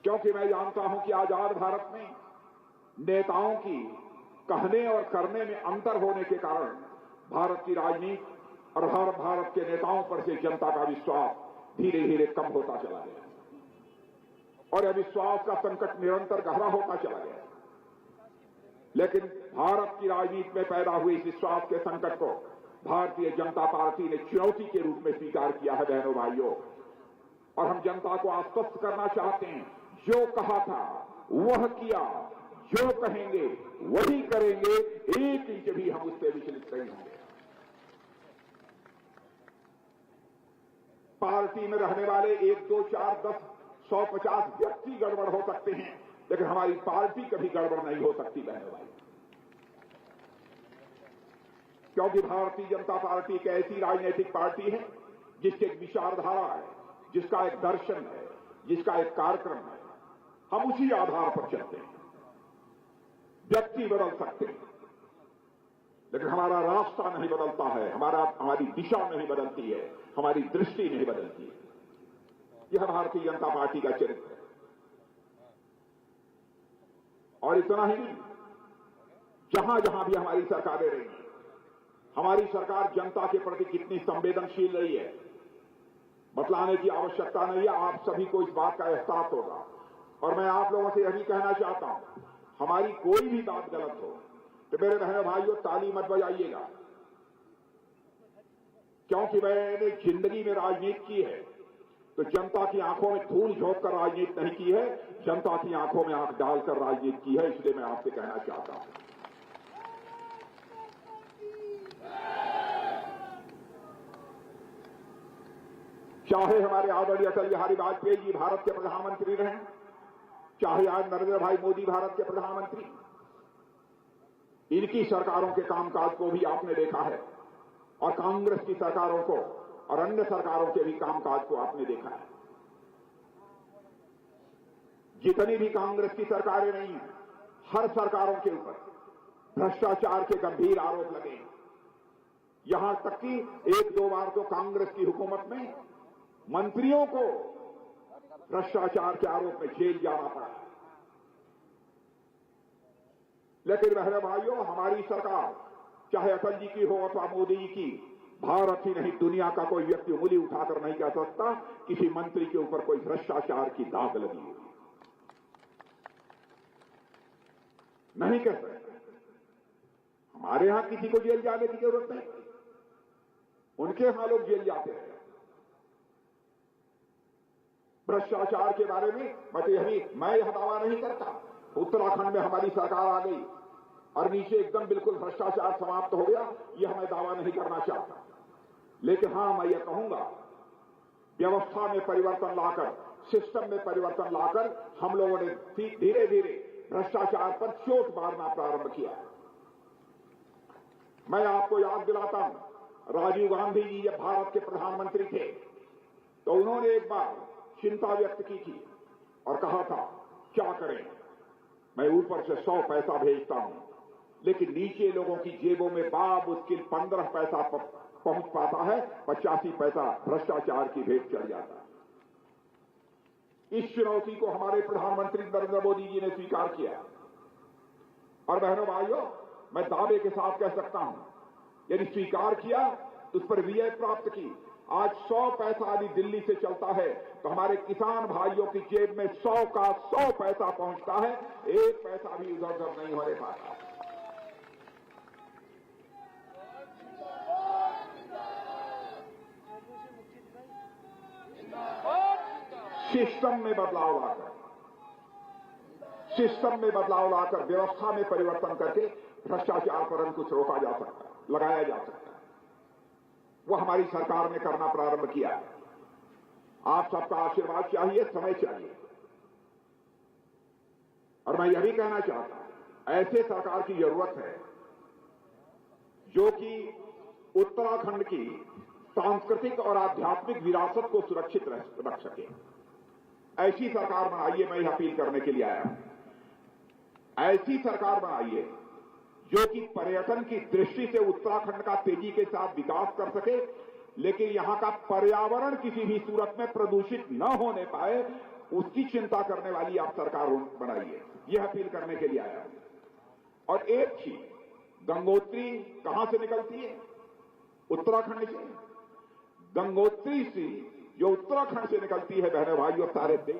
क्योंकि मैं जानता हूं कि आजाद भारत में नेताओं की कहने और करने में अंतर होने के कारण भारत की राजनीति और भारत के नेताओं पर से जनता का विश्वास धीरे धीरे कम होता चला गया और यह विश्वास का संकट निरंतर गहरा होता चला गया। लेकिन भारत की राजनीति में पैदा हुए इस विश्वास के संकट को भारतीय जनता पार्टी ने चुनौती के रूप में स्वीकार किया है बहनों भाइयों, और हम जनता को आश्वस्त करना चाहते हैं, जो कहा था वह किया, जो कहेंगे वही करेंगे, एक इंच भी हम उससे विचलित नहीं होंगे। पार्टी में रहने वाले 1, 2, 4, 10, 150 व्यक्ति गड़बड़ हो सकते हैं, लेकिन हमारी पार्टी कभी गड़बड़ नहीं हो सकती बहनों भाई, क्योंकि भारतीय जनता पार्टी एक ऐसी राजनीतिक पार्टी है जिसकी एक विचारधारा है, जिसका एक दर्शन है, जिसका एक कार्यक्रम है। हम उसी आधार पर चलते हैं। व्यक्ति बदल सकते हैं, लेकिन हमारा रास्ता नहीं बदलता है, हमारी दिशा नहीं बदलती है, हमारी दृष्टि नहीं बदलती है। यह भारतीय जनता पार्टी का चरित्र है। और इतना ही नहीं, जहां जहां भी हमारी सरकारें रही, हमारी सरकार जनता के प्रति कितनी संवेदनशील रही है बतलाने की आवश्यकता नहीं है। आप सभी को इस बात का एहसास होगा, और मैं आप लोगों से यही कहना चाहता हूं, हमारी कोई भी बात गलत हो तो मेरे बहनों भाइयों ताली मत बजाइएगा, क्योंकि मैंने जिंदगी में राजनीति की है तो जनता की आंखों में धूल झोंक कर राजनीति नहीं की है, जनता की आंखों में आंख डालकर राजनीति की है। इसलिए मैं आपसे कहना चाहता हूं, चाहे हमारे आदरणीय अटल बिहारी वाजपेयी जी भारत के प्रधानमंत्री रहे, चाहे आज नरेंद्र भाई मोदी भारत के प्रधानमंत्री, इनकी सरकारों के कामकाज को भी आपने देखा है, और कांग्रेस की सरकारों को और अन्य सरकारों के भी कामकाज को आपने देखा है। जितनी भी कांग्रेस की सरकारें रही हैं, हर सरकारों के ऊपर भ्रष्टाचार के गंभीर आरोप लगे। यहां तक कि 1-2 बार तो कांग्रेस की हुकूमत में मंत्रियों को भ्रष्टाचार के आरोप में जेल जाना पड़ा। लेकिन बहनों भाइयों, हमारी सरकार, चाहे अटल जी की हो अथवा मोदी जी की, भारत ही नहीं दुनिया का कोई व्यक्ति उंगली उठाकर नहीं कह सकता किसी मंत्री के ऊपर कोई भ्रष्टाचार की दाग लगी है, नहीं कह सकते। हमारे यहां किसी को जेल जाने की जरूरत नहीं, उनके यहां लोग जेल जाते हैं। भ्रष्टाचार के बारे में मैं यह दावा नहीं करता। उत्तराखंड में हमारी सरकार आ गई और नीचे एकदम बिल्कुल भ्रष्टाचार समाप्त हो गया, यह मैं दावा नहीं करना चाहता। लेकिन हां, मैं यह कहूंगा, व्यवस्था में परिवर्तन लाकर, सिस्टम में परिवर्तन लाकर हम लोगों ने धीरे धीरे भ्रष्टाचार पर चोट मारना प्रारंभ किया। मैं आपको याद दिलाता हूं, राजीव गांधी जी जब भारत के प्रधानमंत्री थे तो उन्होंने एक बार चिंता व्यक्त की थी और कहा था, क्या करें, मैं ऊपर से 100 पैसा भेजता हूं, लेकिन नीचे लोगों की जेबों में बामुश्किल 15 पैसा पहुंच पाता है, 85 पैसा भ्रष्टाचार की भेंट चढ़ जाता है। इस चुनौती को हमारे प्रधानमंत्री नरेंद्र मोदी जी ने स्वीकार किया। और बहनों भाइयों, मैं दावे के साथ कह सकता हूं, यदि स्वीकार किया तो उस पर विजय प्राप्त की। आज 100 पैसा यदि दिल्ली से चलता है तो हमारे किसान भाइयों की जेब में 100 का 100 पैसा पहुंचता है, 1 पैसा भी इधर उधर नहीं होने पाता। सिस्टम में बदलाव लाकर व्यवस्था में परिवर्तन करके भ्रष्टाचार पर अंकुश रोका जा सकता है, लगाया जा सकता है। वह हमारी सरकार ने करना प्रारंभ किया है। आप सबका आशीर्वाद चाहिए, समय चाहिए। और मैं यह भी कहना चाहता हूं, ऐसे सरकार की जरूरत है जो कि उत्तराखंड की सांस्कृतिक और आध्यात्मिक विरासत को सुरक्षित रख सके। ऐसी सरकार बनाइए, मैं यह अपील करने के लिए आया हूं। ऐसी सरकार बनाइए जो कि पर्यटन की दृष्टि से उत्तराखंड का तेजी के साथ विकास कर सके, लेकिन यहां का पर्यावरण किसी भी सूरत में प्रदूषित न होने पाए, उसकी चिंता करने वाली आप सरकार बनाइए, यह अपील करने के लिए आया हूं। और एक चीज, गंगोत्री कहां से निकलती है? उत्तराखंड से। गंगोत्री से जो उत्तराखंड से निकलती है, बहने भाइयों, सारे देश